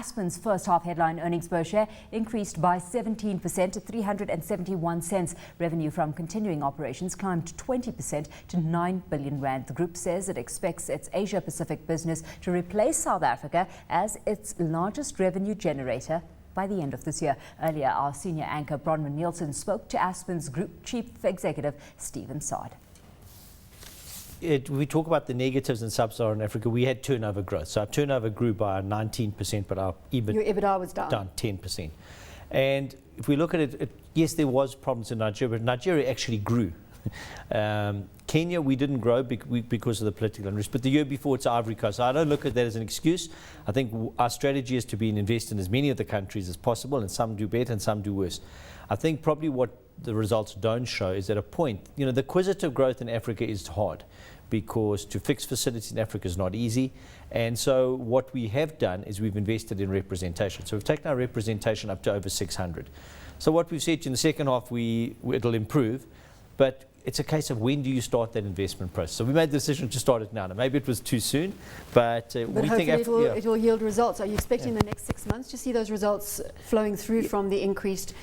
Aspens' first half headline earnings per share increased by 17% to 371 cents. Revenue from continuing operations climbed 20% to 9 billion rand. The group says it expects its Asia Pacific business to replace South Africa as its largest revenue generator by the end of this year. Earlier, our senior anchor Bronwyn Nielsen spoke to Aspens Group Chief Executive Stephen Saad. We talk about the negatives in sub-Saharan Africa. We had turnover growth. So our turnover grew by 19%, but our EBITDA was down 10%. And if we look at it, yes, there was problems in Nigeria, but Nigeria actually grew. Kenya, we didn't grow because of the political unrest, but the year before it's Ivory Coast. So I don't look at that as an excuse. I think our strategy is to invest in as many of the countries as possible, and some do better and some do worse. I think probably what the results don't show is at a point, the acquisitive growth in Africa is hard, because to fix facilities in Africa is not easy. And so what we have done is we've invested in representation. So we've taken our representation up to over 600. So what we've said in the second half, it'll improve, but it's a case of when do you start that investment process. So we made the decision to start it now. Now maybe it was too soon, but we think it will yield results. Are you expecting the next 6 months to see those results flowing through from the increased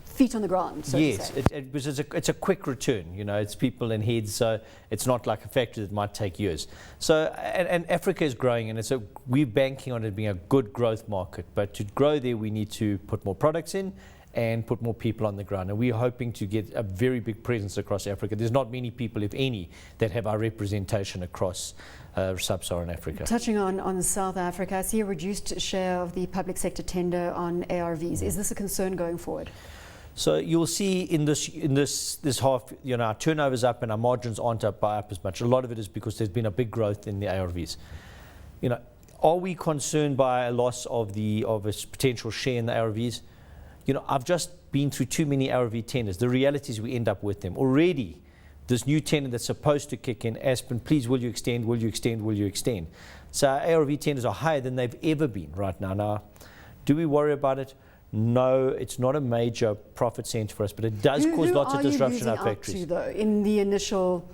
feet on the ground? So yes, it's a quick return. It's people and heads, so it's not like a factory that might take years. So and Africa is growing, and we're banking on it being a good growth market. But to grow there, we need to put more products in and put more people on the ground. And we're hoping to get a very big presence across Africa. There's not many people, if any, that have our representation across sub-Saharan Africa. Touching on South Africa, I see a reduced share of the public sector tender on ARVs. Is this a concern going forward? So you'll see in this half, our turnover's up and our margins aren't up as much. A lot of it is because there's been a big growth in the ARVs. Are we concerned by a loss of a potential share in the ARVs? I've just been through too many ARV tenders. The reality is we end up with them. Already, this new tender that's supposed to kick in, Aspen, please, will you extend, will you extend, will you extend? So our ARV tenders are higher than they've ever been right now. Now, do we worry about it? No, it's not a major profit center for us, but it does cause lots of disruption in our factories. Who are you losing out to, though, in the initial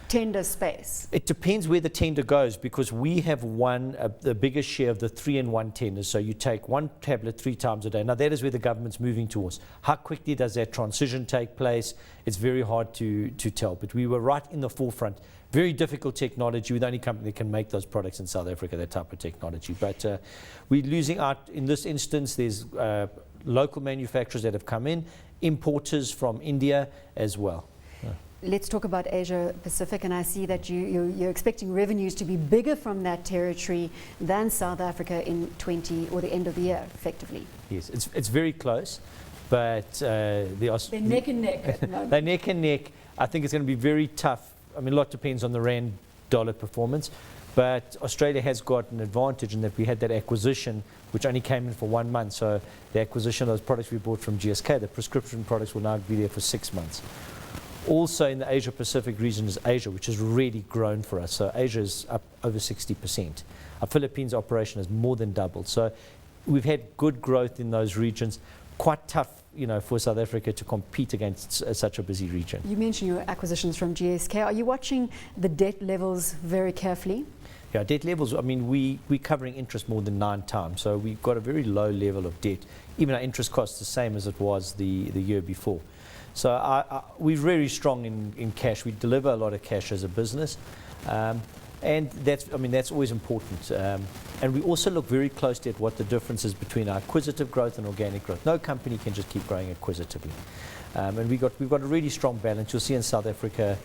tender space? It depends where the tender goes, because we have won the biggest share of the 3-in-1 tenders. So you take one tablet 3 times a day. Now that is where the government's moving towards. How quickly does that transition take place? It's very hard to tell, but we were right in the forefront. Very difficult technology. We're the only company that can make those products in South Africa, that type of technology. But we're losing out in this instance. There's local manufacturers that have come in, importers from India as well. Let's talk about Asia Pacific, and I see that you're expecting revenues to be bigger from that territory than South Africa in the end of the year, effectively. Yes, it's very close, but they're neck and neck at the moment. They're neck and neck. I think it's going to be very tough. I mean, a lot depends on the rand dollar performance, but Australia has got an advantage in that we had that acquisition, which only came in for 1 month. So the acquisition of those products we bought from GSK, the prescription products, will now be there for 6 months. Also in the Asia Pacific region is Asia, which has really grown for us. So Asia is up over 60%. Our Philippines operation has more than doubled. So we've had good growth in those regions. Quite tough, for South Africa to compete against such a busy region. You mentioned your acquisitions from GSK. Are you watching the debt levels very carefully? Yeah, debt levels, we're covering interest more than 9 times. So we've got a very low level of debt. Even our interest cost the same as it was the year before. So we're very strong in cash. We deliver a lot of cash as a business, and that's always important. And we also look very closely at what the difference is between our acquisitive growth and organic growth. No company can just keep growing acquisitively, and we've got a really strong balance. You'll see in South Africa,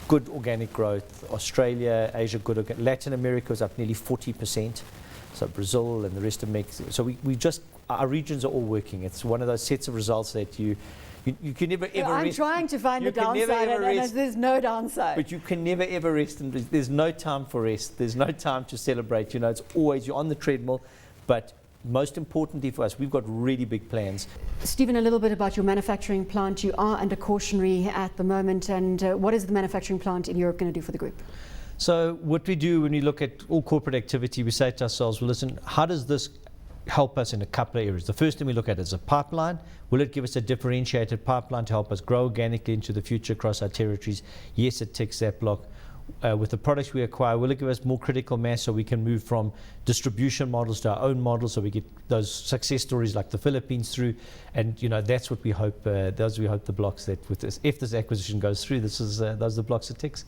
good organic growth. Australia, Asia, good. Latin America was up nearly 40%. So Brazil and the rest of Mexico. So our regions are all working. It's one of those sets of results that you can never ever I'm rest. trying to find the downside, and there's no downside. But you can never ever rest, and there's no time for rest. There's no time to celebrate. It's always you're on the treadmill. But most importantly for us, we've got really big plans. Stephen, a little bit about your manufacturing plant. You are under cautionary at the moment, and what is the manufacturing plant in Europe going to do for the group? So what we do when we look at all corporate activity, we say to ourselves, well, listen, how does this help us in a couple of areas? The first thing we look at is a pipeline. Will it give us a differentiated pipeline to help us grow organically into the future across our territories? Yes, it ticks that block. with the products we acquire, will it give us more critical mass so we can move from distribution models to our own models, so we get those success stories like the Philippines through? And that's what we hope. Those we hope the blocks that with this, if this acquisition goes through, those are the blocks it ticks.